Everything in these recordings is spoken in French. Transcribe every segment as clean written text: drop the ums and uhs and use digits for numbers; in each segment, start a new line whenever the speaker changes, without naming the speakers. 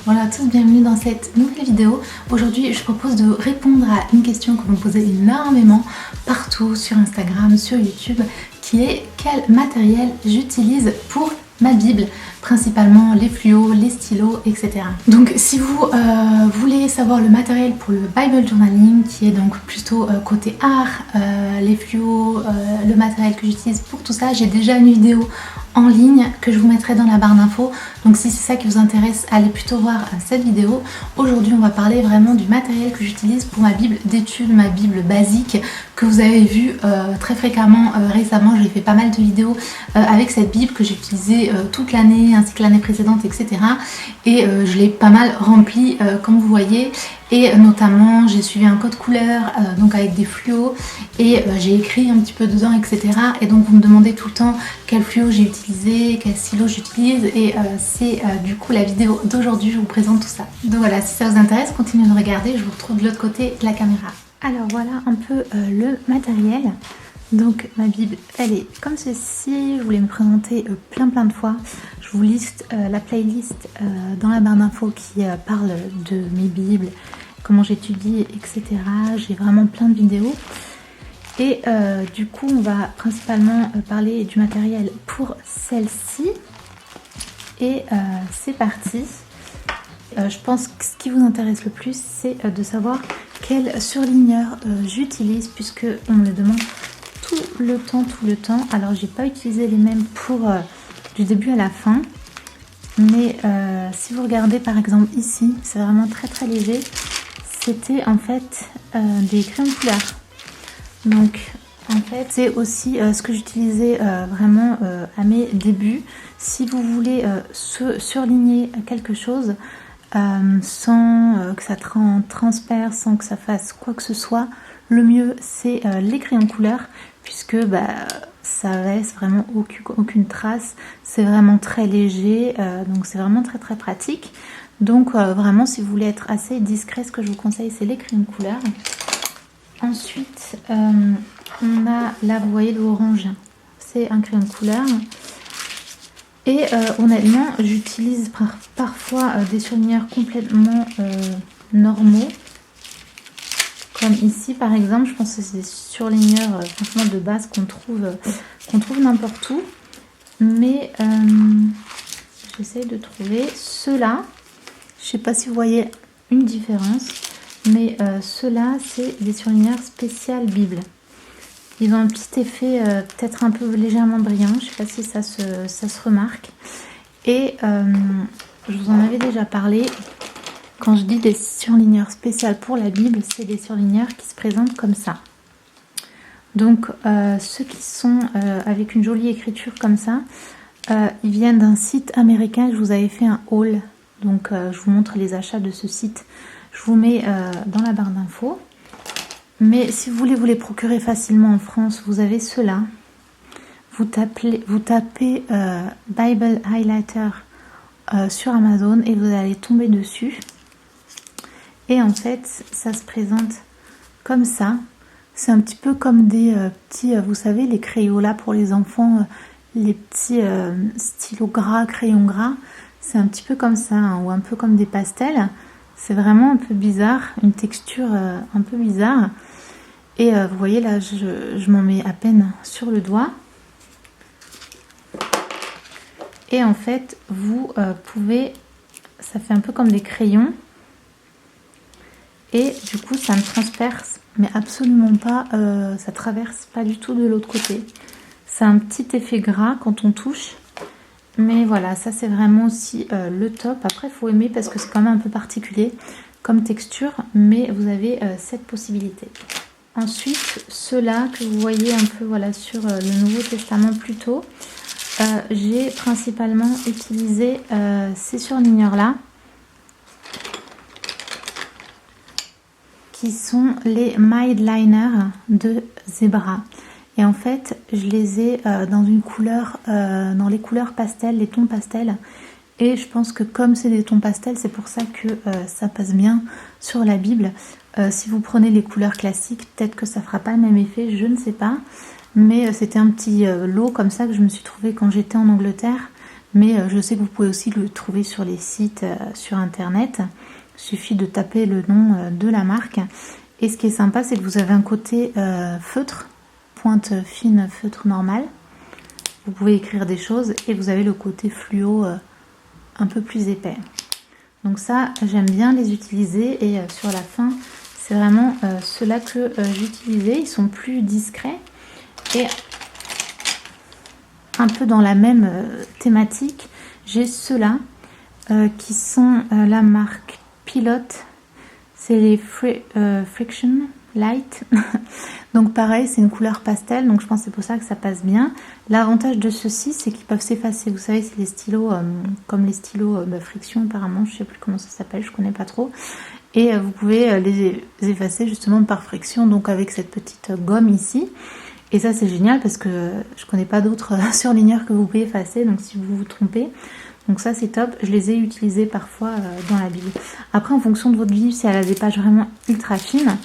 Bonjour à tous, bienvenue dans cette nouvelle vidéo. Aujourd'hui, je propose de répondre à une question que vous me posez énormément partout sur Instagram, sur YouTube, qui est quel matériel j'utilise pour ma Bible, principalement les fluos, les stylos, etc. Donc si vous voulez savoir le matériel pour le Bible Journaling, qui est donc plutôt côté art, les fluos, le matériel que j'utilise pour tout ça, j'ai déjà une vidéo en ligne que je vous mettrai dans la barre d'infos. Donc si c'est ça qui vous intéresse, allez plutôt voir cette vidéo. Aujourd'hui on va parler vraiment du matériel que j'utilise pour ma Bible d'études, ma Bible basique que vous avez vu très fréquemment récemment. J'ai fait pas mal de vidéos avec cette Bible que j'ai utilisée toute l'année ainsi que l'année précédente, etc. Et je l'ai pas mal remplie comme vous voyez. Et notamment j'ai suivi un code couleur donc avec des fluos et j'ai écrit un petit peu dedans, etc. Et donc vous me demandez tout le temps quel fluo j'ai utilisé, quel stylo j'utilise, et c'est du coup la vidéo d'aujourd'hui, je vous présente tout ça. Donc voilà, si ça vous intéresse, continuez de regarder, je vous retrouve de l'autre côté de la caméra. Alors voilà un peu le matériel. Donc ma Bible, elle est comme ceci. Je voulais me présenter plein de fois. Je vous liste la playlist dans la barre d'infos qui parle de mes Bibles, comment j'étudie, etc. J'ai vraiment plein de vidéos. Et du coup, on va principalement parler du matériel pour celle-ci. Et c'est parti. Je pense que ce qui vous intéresse le plus, c'est de savoir quel surligneur j'utilise, puisque on me le demande tout le temps. Alors j'ai pas utilisé les mêmes pour du début à la fin, mais si vous regardez par exemple ici, c'est vraiment très léger. C'était en fait des crayons de couleur. Donc en fait c'est aussi ce que j'utilisais vraiment à mes débuts. Si vous voulez surligner quelque chose sans que ça transperce, sans que ça fasse quoi que ce soit, le mieux c'est les crayons de couleur, puisque ça laisse vraiment aucune trace. C'est vraiment très léger, donc c'est vraiment très pratique. Donc vraiment, si vous voulez être assez discret, ce que je vous conseille, c'est les crayons de couleur. Ensuite on a là, vous voyez, l'orange, c'est un crayon de couleur. Et honnêtement, j'utilise parfois des surligneurs complètement normaux. Comme ici par exemple, je pense que c'est des surligneurs franchement de base qu'on trouve n'importe où. Mais j'essaie de trouver ceux-là. Je ne sais pas si vous voyez une différence, mais ceux-là, c'est des surligneurs spécial Bible. Ils ont un petit effet peut-être un peu légèrement brillant. Je ne sais pas si ça se remarque. Et je vous en avais déjà parlé. Quand je dis des surligneurs spéciaux pour la Bible, c'est des surligneurs qui se présentent comme ça. Donc ceux qui sont avec une jolie écriture comme ça, ils viennent d'un site américain. Je vous avais fait un haul, donc je vous montre les achats de ce site. Je vous mets dans la barre d'infos. Mais si vous voulez vous les procurer facilement en France, vous avez ceux-là. Vous tapez Bible Highlighter sur Amazon et vous allez tomber dessus. Et en fait, ça se présente comme ça. C'est un petit peu comme des petits, vous savez, les crayons là pour les enfants, les petits stylos gras, crayons gras. C'est un petit peu comme ça, hein, ou un peu comme des pastels. C'est vraiment un peu bizarre, une texture un peu bizarre. Et vous voyez là, je m'en mets à peine sur le doigt. Et en fait, vous pouvez, ça fait un peu comme des crayons. Et du coup, ça ne transperce, mais absolument pas, ça traverse pas du tout de l'autre côté. C'est un petit effet gras quand on touche. Mais voilà, ça c'est vraiment aussi le top. Après, il faut aimer parce que c'est quand même un peu particulier comme texture, mais vous avez cette possibilité. Ensuite, ceux-là que vous voyez un peu voilà, sur le Nouveau Testament plus tôt, j'ai principalement utilisé ces surligneurs-là, qui sont les Mildliner de Zebra. Et en fait, je les ai dans une couleur, dans les couleurs pastel, les tons pastels. Et je pense que comme c'est des tons pastels, c'est pour ça que ça passe bien sur la Bible. Si vous prenez les couleurs classiques, peut-être que ça fera pas le même effet, je ne sais pas. Mais c'était un petit lot comme ça que je me suis trouvé quand j'étais en Angleterre. Mais je sais que vous pouvez aussi le trouver sur les sites sur internet. Il suffit de taper le nom de la marque. Et ce qui est sympa, c'est que vous avez un côté feutre, pointe fine, feutre normal. Vous pouvez écrire des choses et vous avez le côté fluo un peu plus épais. Donc ça, j'aime bien les utiliser et sur la fin, c'est vraiment ceux-là que j'utilisais. Ils sont plus discrets et un peu dans la même thématique. J'ai ceux-là qui sont la marque Pilote. C'est les Friction Light. Donc pareil, c'est une couleur pastel, donc je pense que c'est pour ça que ça passe bien. L'avantage de ceux-ci, c'est qu'ils peuvent s'effacer. Vous savez, c'est les stylos, comme les stylos Friction apparemment, je sais plus comment ça s'appelle, je connais pas trop. Et vous pouvez les effacer justement par friction, donc avec cette petite gomme ici. Et ça c'est génial parce que je connais pas d'autres surligneurs que vous pouvez effacer, donc si vous vous trompez. Donc ça c'est top, je les ai utilisés parfois dans la Bible. Après en fonction de votre Bible, si elle a des pages vraiment ultra fines,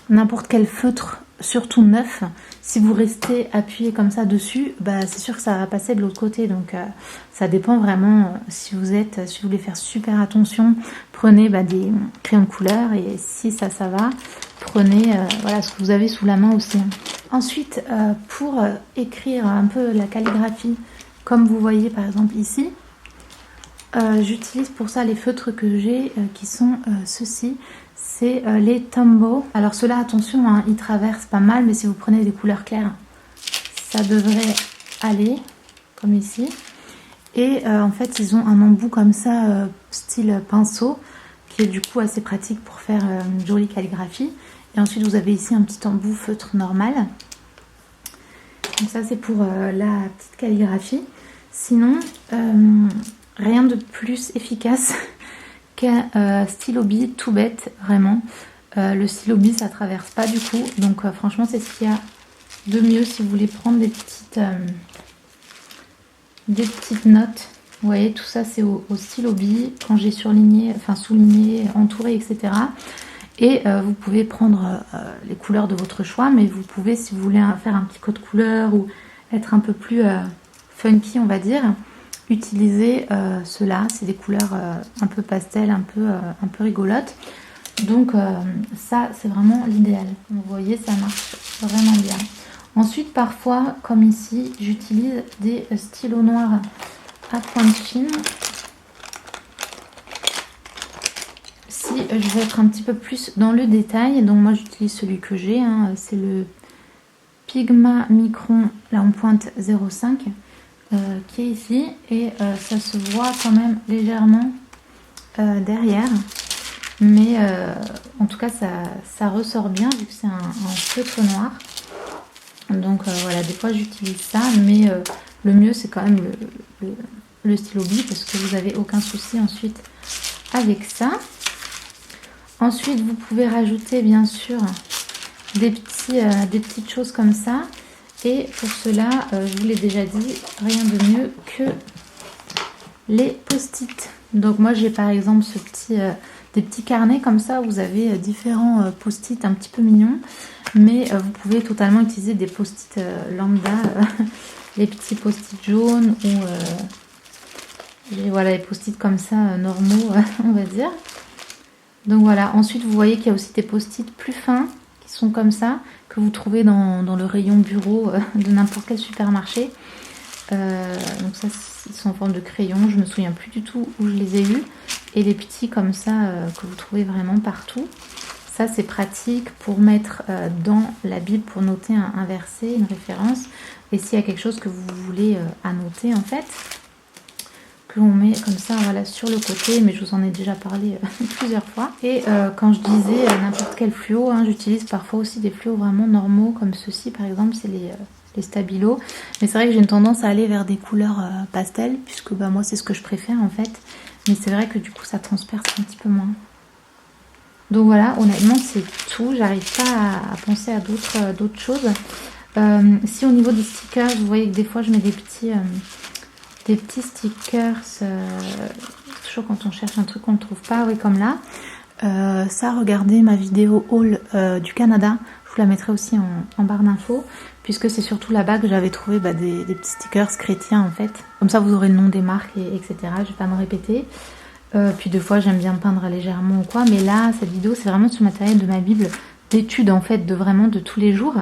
n'importe quel feutre, surtout neuf, si vous restez appuyé comme ça dessus, bah c'est sûr que ça va passer de l'autre côté. Donc ça dépend vraiment si vous voulez faire super attention, prenez des crayons de couleur et si ça va, prenez voilà ce que vous avez sous la main aussi. Ensuite pour écrire un peu la calligraphie, comme vous voyez par exemple ici, j'utilise pour ça les feutres que j'ai qui sont ceux-ci. C'est les Tombow. Alors ceux-là, attention, hein, ils traversent pas mal, mais si vous prenez des couleurs claires, ça devrait aller, comme ici. Et en fait, ils ont un embout comme ça, style pinceau, qui est du coup assez pratique pour faire une jolie calligraphie. Et ensuite, vous avez ici un petit embout feutre normal. Donc ça, c'est pour la petite calligraphie. Sinon, rien de plus efficace qu'un stylo bille tout bête, vraiment. Le stylo bille, ça traverse pas du coup. Donc franchement, c'est ce qu'il y a de mieux si vous voulez prendre des petites notes. Vous voyez, tout ça, c'est au stylo bille. Quand j'ai surligné, enfin souligné, entouré, etc. Et vous pouvez prendre les couleurs de votre choix. Mais vous pouvez, si vous voulez faire un petit code couleur ou être un peu plus funky, on va dire, utiliser ceux-là. C'est des couleurs un peu pastel, un peu rigolotes. Donc ça, c'est vraiment l'idéal. Vous voyez, ça marche vraiment bien. Ensuite, parfois, comme ici, j'utilise des stylos noirs à pointe fine. Si je veux être un petit peu plus dans le détail, donc moi j'utilise celui que j'ai, hein, c'est le Pigma Micron, là en pointe 0,5. Qui est ici et ça se voit quand même légèrement derrière, mais en tout cas ça ressort bien vu que c'est un feutre noir. Donc voilà, des fois j'utilise ça, mais le mieux c'est quand même le stylo bille parce que vous n'avez aucun souci ensuite avec ça. Ensuite vous pouvez rajouter bien sûr des petites choses comme ça. Et pour cela, je vous l'ai déjà dit, rien de mieux que les post-it. Donc moi j'ai par exemple des petits carnets comme ça, vous avez différents post-it un petit peu mignons. Mais vous pouvez totalement utiliser des post-it lambda, les petits post-it jaunes ou voilà, les post-it comme ça normaux, on va dire. Donc voilà, ensuite vous voyez qu'il y a aussi des post-it plus fins qui sont comme ça, que vous trouvez dans le rayon bureau de n'importe quel supermarché. Donc ça, ils sont en forme de crayon, je me souviens plus du tout où je les ai eus. Et les petits comme ça que vous trouvez vraiment partout. Ça c'est pratique pour mettre dans la Bible, pour noter un verset, une référence. Et s'il y a quelque chose que vous voulez annoter en fait, que l'on met comme ça voilà, sur le côté, mais je vous en ai déjà parlé plusieurs fois. Et quand je disais n'importe quel fluo, hein, j'utilise parfois aussi des fluos vraiment normaux, comme ceux-ci par exemple, c'est les Stabilo. Mais c'est vrai que j'ai une tendance à aller vers des couleurs pastel, puisque moi c'est ce que je préfère en fait. Mais c'est vrai que du coup ça transperce un petit peu moins. Donc voilà, honnêtement c'est tout, j'arrive pas à penser à d'autres choses. Si au niveau des stickers, vous voyez que des fois je mets des petits des petits stickers, toujours quand on cherche un truc qu'on ne trouve pas, oui comme là. Ça, regardez ma vidéo haul du Canada, je vous la mettrai aussi en barre d'infos, puisque c'est surtout là-bas que j'avais trouvé des petits stickers chrétiens en fait. Comme ça vous aurez le nom des marques, etc. Je vais pas me répéter. Puis des fois j'aime bien peindre légèrement ou quoi, mais là cette vidéo c'est vraiment sur le matériel de ma Bible d'études en fait, de tous les jours.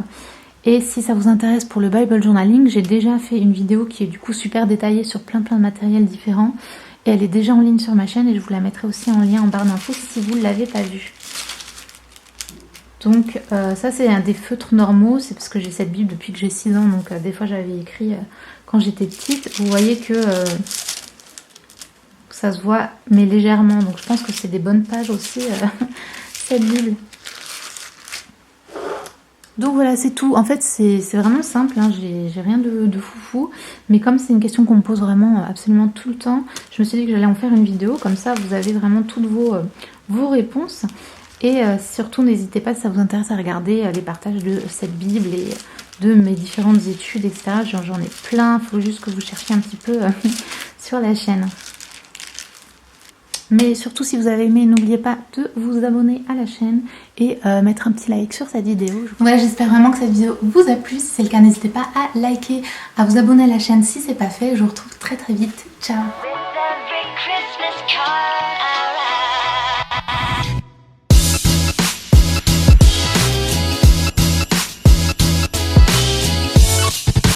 Et si ça vous intéresse pour le Bible Journaling, j'ai déjà fait une vidéo qui est du coup super détaillée sur plein de matériels différents. Et elle est déjà en ligne sur ma chaîne et je vous la mettrai aussi en lien en barre d'infos si vous ne l'avez pas vue. Donc ça c'est un des feutres normaux, c'est parce que j'ai cette Bible depuis que j'ai 6 ans, donc des fois j'avais écrit quand j'étais petite. Vous voyez que ça se voit mais légèrement, donc je pense que c'est des bonnes pages aussi cette Bible. Donc voilà, c'est tout. En fait, c'est vraiment simple, hein. J'ai rien de foufou. Mais comme c'est une question qu'on me pose vraiment absolument tout le temps, je me suis dit que j'allais en faire une vidéo. Comme ça, vous avez vraiment toutes vos réponses. Et surtout, n'hésitez pas, si ça vous intéresse, à regarder les partages de cette Bible et de mes différentes études, etc. J'en ai plein. Il faut juste que vous cherchiez un petit peu sur la chaîne. Mais surtout, si vous avez aimé, n'oubliez pas de vous abonner à la chaîne et mettre un petit like sur cette vidéo. Voilà, j'espère vraiment que cette vidéo vous a plu. Si c'est le cas, n'hésitez pas à liker, à vous abonner à la chaîne si c'est pas fait. Je vous retrouve très vite. Ciao!